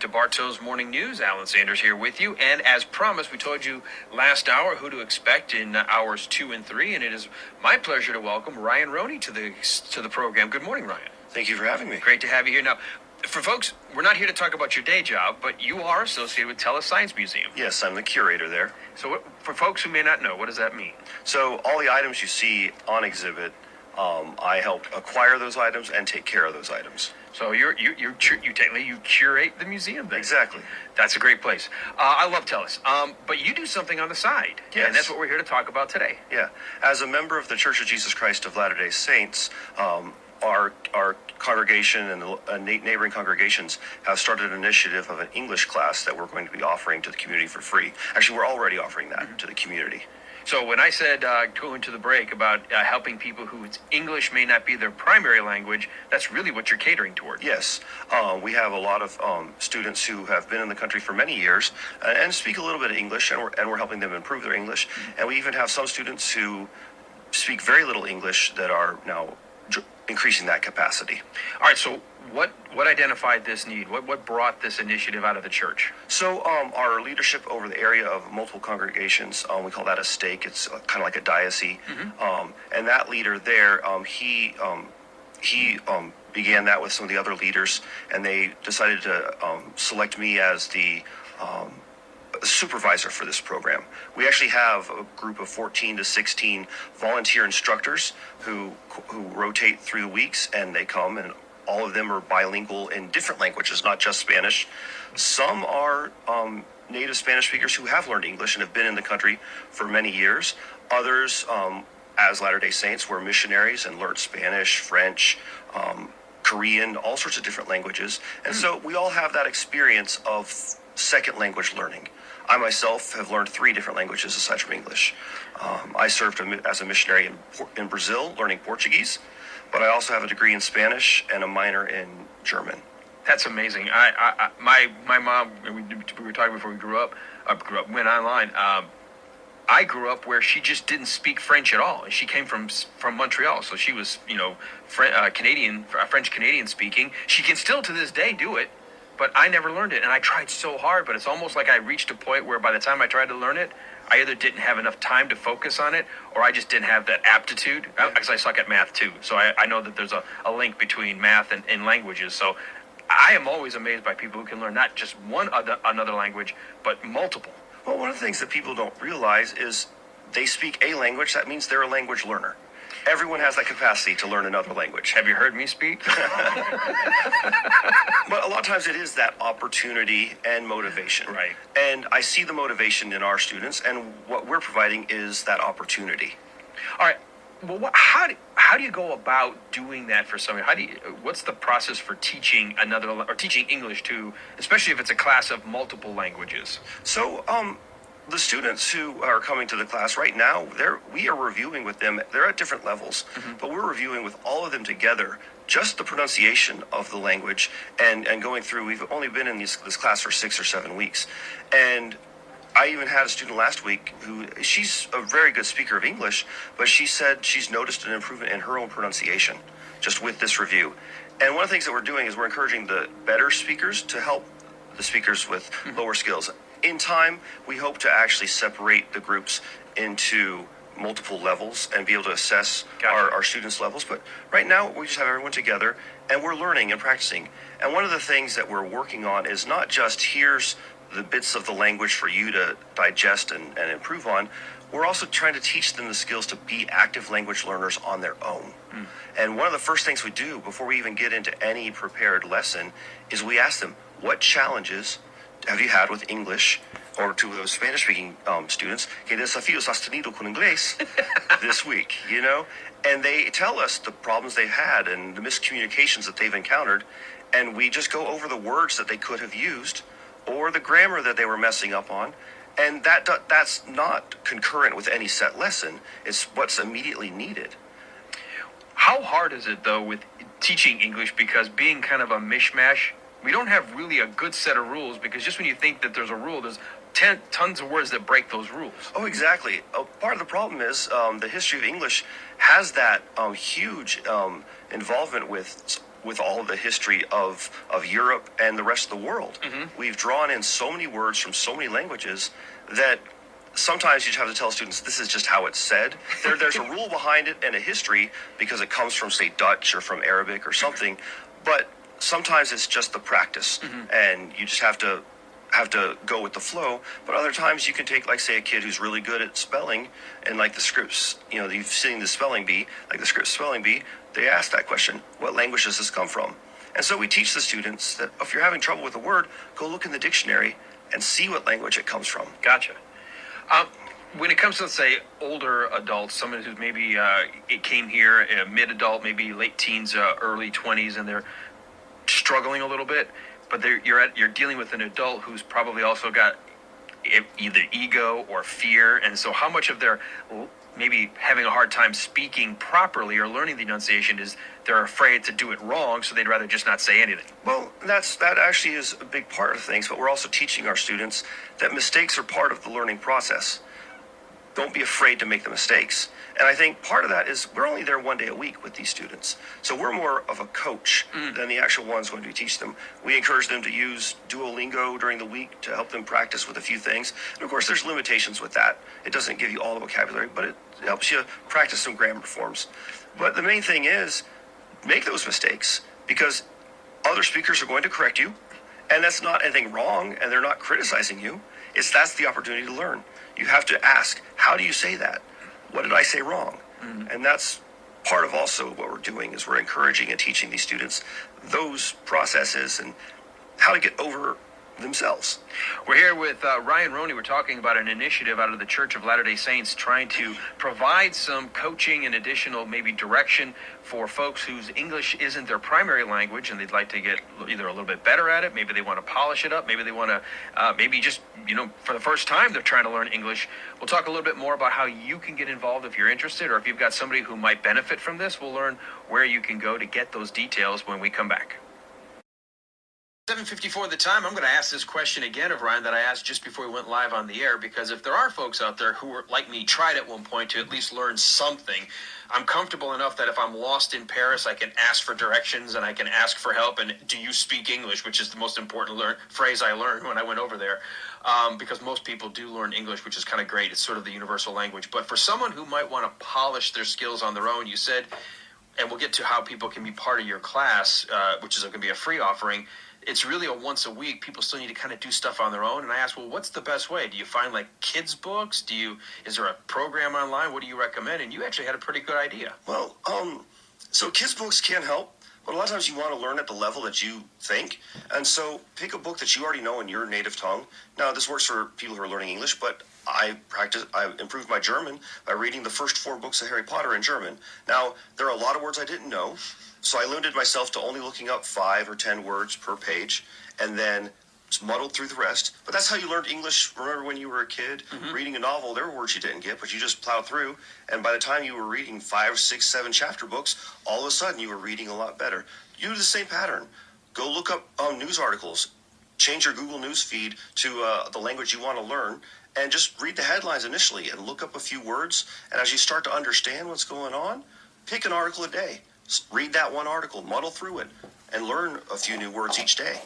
To Bartow's Morning News. Alan Sanders here with you, and as promised, we told you last hour who to expect in hours 2 and 3, and it is my pleasure to welcome Roney to the program. Good morning, Ryan. Thank you for having me. Great to have you here. Now, for folks, we're not here to talk about your day job, but you are associated with TELUS Science Museum. Yes, I'm the curator there. So for folks who may not know, what does that mean? So all the items you see on exhibit, I help acquire those items and take care of those items. So you technically you curate the museum then. Exactly. That's a great place. I love TELUS. But you do something on the side. Yes. And that's what we're here to talk about today. Yeah. As a member of the Church of Jesus Christ of Latter-day Saints, our congregation and the neighboring congregations have started an initiative of an English class that we're going to be offering to the community for free. Actually, we're already offering that to the community. So when I said going to the break about helping people whose English may not be their primary language, that's really what you're catering toward. Yes. We have a lot of students who have been in the country for many years and speak a little bit of English, and we're helping them improve their English. And we even have some students who speak very little English that are now increasing that capacity. All right, so what identified this need? What brought this initiative out of the church? So our leadership over the area of multiple congregations, we call that a stake. It's kind of like a diocese. Mm-hmm. And that leader there, he began that with some of the other leaders, and they decided to select me as the supervisor for this program. We actually have a group of 14 to 16 volunteer instructors who rotate through the weeks, and they come, and all of them are bilingual in different languages, not just Spanish. Some are native Spanish speakers who have learned English and have been in the country for many years. Others, as Latter-day Saints, were missionaries and learned Spanish, French, Korean, all sorts of different languages. And so we all have that experience of second language learning. I myself have learned 3 different languages aside from English. I served as a missionary in Brazil, learning Portuguese, but I also have a degree in Spanish and a minor in German. That's amazing. My mom, we were talking before we went online. I grew up where she just didn't speak French at all. She came from Montreal, so she was, Canadian, French Canadian speaking. She can still to this day do it, but I never learned it, and I tried so hard. But it's almost like I reached a point where by the time I tried to learn it, I either didn't have enough time to focus on it, or I just didn't have that aptitude, because I suck at math too. So I know that there's a link between math and languages. So I am always amazed by people who can learn not just another language, but multiple. Well, one of the things that people don't realize is they speak a language. That means they're a language learner. Everyone has that capacity to learn another language. Have you heard me speak? But a lot of times it is that opportunity and motivation. Right. And I see the motivation in our students, and what we're providing is that opportunity. All right. Well, how do you go about doing that for someone? What's the process for teaching teaching English to, especially if it's a class of multiple languages? So, the students who are coming to the class right now, we are reviewing with them. They're at different levels, but we're reviewing with all of them together just the pronunciation of the language and going through. We've only been in this class for 6 or 7 weeks, and I even had a student last week she's a very good speaker of English, but she said she's noticed an improvement in her own pronunciation just with this review. And one of the things that we're doing is we're encouraging the better speakers to help the speakers with lower skills. In time, we hope to actually separate the groups into multiple levels and be able to assess our students' levels. But right now, we just have everyone together, and we're learning and practicing. And one of the things that we're working on is not just here's the bits of the language for you to digest and improve on. We're also trying to teach them the skills to be active language learners on their own. And one of the first things we do before we even get into any prepared lesson is we ask them, what challenges have you had with English, or to those Spanish-speaking students, ¿Qué desafíos has tenido con inglés this week, And they tell us the problems they've had and the miscommunications that they've encountered, and we just go over the words that they could have used or the grammar that they were messing up on, and that's not concurrent with any set lesson. It's what's immediately needed. How hard is it, though, with teaching English, because being kind of a mishmash, we don't have really a good set of rules, because just when you think that there's a rule, there's tons of words that break those rules. Oh, exactly. Part of the problem is the history of English has that huge involvement with with all the history of Europe and the rest of the world. We've drawn in so many words from so many languages that sometimes you just have to tell students this is just how it's said. There's a rule behind it and a history because it comes from, say, Dutch or from Arabic or something, but sometimes it's just the practice, and you just have to go with the flow. But other times you can take, like, say, a kid who's really good at spelling, and like the scripts, you've seen the spelling bee, like the script spelling bee, they ask that question, what language does this come from? And so we teach the students that if you're having trouble with a word, go look in the dictionary and see what language it comes from. Gotcha. When it comes to, let's say, older adults, someone who's maybe it came here, mid-adult, maybe late teens, early 20s, and they're struggling a little bit, but you're dealing with an adult who's probably also got either ego or fear, and so how much of their maybe having a hard time speaking properly or learning the enunciation is they're afraid to do it wrong, so they'd rather just not say anything. Well, that actually is a big part of things, but we're also teaching our students that mistakes are part of the learning process. Don't be afraid to make the mistakes. And I think part of that is we're only there one day a week with these students. So we're more of a coach than the actual ones going to teach them. We encourage them to use Duolingo during the week to help them practice with a few things. And of course, there's limitations with that. It doesn't give you all the vocabulary, but it helps you practice some grammar forms. But the main thing is make those mistakes, because other speakers are going to correct you. And that's not anything wrong, and they're not criticizing you. That's the opportunity to learn. You have to ask, how do you say that? What did I say wrong? And that's part of also what we're doing, is we're encouraging and teaching these students those processes and how to get over themselves. We're here with Ryan Roney. We're talking about an initiative out of the Church of Latter-day Saints trying to provide some coaching and additional maybe direction for folks whose English isn't their primary language and they'd like to get either a little bit better at it, maybe they want to polish it up, maybe they want to, maybe just, for the first time they're trying to learn English. We'll talk a little bit more about how you can get involved if you're interested, or if you've got somebody who might benefit from this. We'll learn where you can go to get those details when we come back. 7:54 the time. I'm going to ask this question again of Ryan that I asked just before we went live on the air, because if there are folks out there who are like me, tried at one point to at least learn something, I'm comfortable enough that if I'm lost in Paris, I can ask for directions and I can ask for help. And do you speak English, which is the most important phrase I learned when I went over there, because most people do learn English, which is kind of great. It's sort of the universal language. But for someone who might want to polish their skills on their own, you said, and we'll get to how people can be part of your class, which is going to be a free offering. It's really a once a week. People still need to kind of do stuff on their own. And I asked, well, what's the best way? Do you find like kids' books? Is there a program online? What do you recommend? And you actually had a pretty good idea. Well, so kids' books can help, but a lot of times you want to learn at the level that you think. And so pick a book that you already know in your native tongue. Now, this works for people who are learning English, but I improved my German by reading the first 4 books of Harry Potter in German. Now, there are a lot of words I didn't know, so I limited myself to only looking up 5 or 10 words per page, and then muddled through the rest. But that's how you learned English. Remember when you were a kid, reading a novel, there were words you didn't get, but you just plowed through, and by the time you were reading 5, 6, 7 chapter books, all of a sudden you were reading a lot better. You do the same pattern. Go look up news articles. Change your Google News feed to the language you want to learn, and just read the headlines initially and look up a few words. And as you start to understand what's going on, pick an article a day. Read that one article, muddle through it, and learn a few new words each day.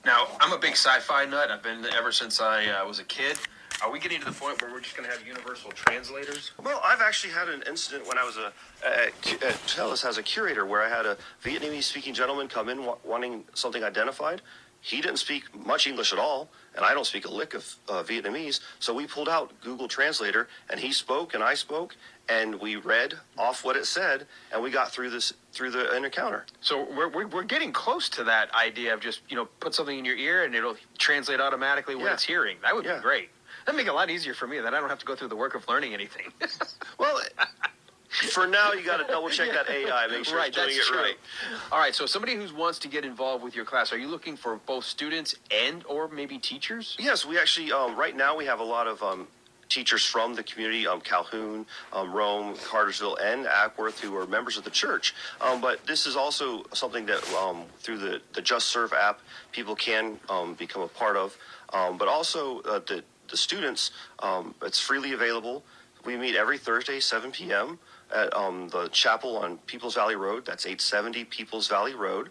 Now, I'm a big sci-fi nut. I've been ever since I was a kid. Are we getting to the point where we're just going to have universal translators? Well, I've actually had an incident when I was at TELUS as a curator, where I had a Vietnamese-speaking gentleman come in wanting something identified. He didn't speak much English at all, and I don't speak a lick of Vietnamese. So we pulled out Google Translator, and he spoke and I spoke, and we read off what it said, and we got through the encounter. So we're getting close to that idea of just, put something in your ear and it'll translate automatically what it's hearing. That would be great. That'd make it a lot easier for me, that I don't have to go through the work of learning anything. Well, for now, you got to double check that AI, make sure it's doing it true. right. All right, so somebody who wants to get involved with your class, are you looking for both students and or maybe teachers? Yes, we actually, right now we have a lot of teachers from the community, Calhoun, Rome, Cartersville, and Ackworth, who are members of the church. But this is also something that through the Just Serve app, people can become a part of. But also the students, it's freely available. We meet every Thursday, 7 p.m. at the chapel on Peoples Valley Road. That's 870 Peoples Valley Road.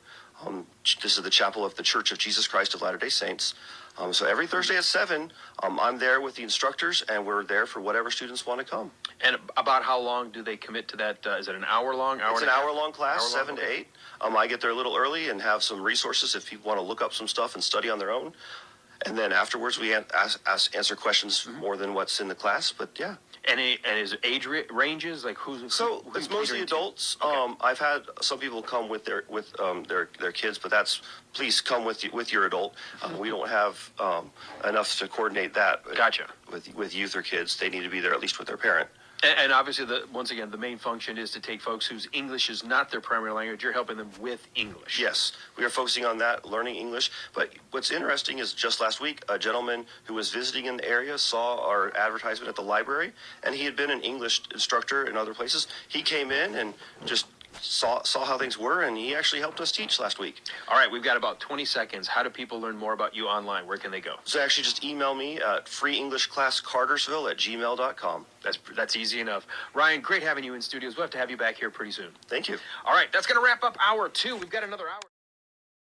This is the chapel of the Church of Jesus Christ of Latter-day Saints. So every Thursday at 7, I'm there with the instructors, and we're there for whatever students want to come. And about how long do they commit to that? Is it an hour long? It's an hour-long class, 7 to 8. I get there a little early and have some resources if people want to look up some stuff and study on their own. And then afterwards, we answer questions more than what's in the class. But yeah. And is age ranges like who's? So it's mostly adults. Okay. I've had some people come with their kids, but please come with your adult. We don't have enough to coordinate that. Gotcha. With youth or kids, they need to be there at least with their parent. And obviously, once again, the main function is to take folks whose English is not their primary language. You're helping them with English. Yes, we are focusing on that, learning English. But what's interesting is just last week, a gentleman who was visiting in the area saw our advertisement at the library, and he had been an English instructor in other places. He came in and just saw how things were, and he actually helped us teach last week. All right, we've got about 20 seconds. How do people learn more about you online? Where can they go? So actually just email me at freeenglishclasscartersville@gmail.com. That's easy enough. Ryan, great having you in studios. We'll have to have you back here pretty soon. Thank you. All right, that's going to wrap up hour 2. We've got another hour.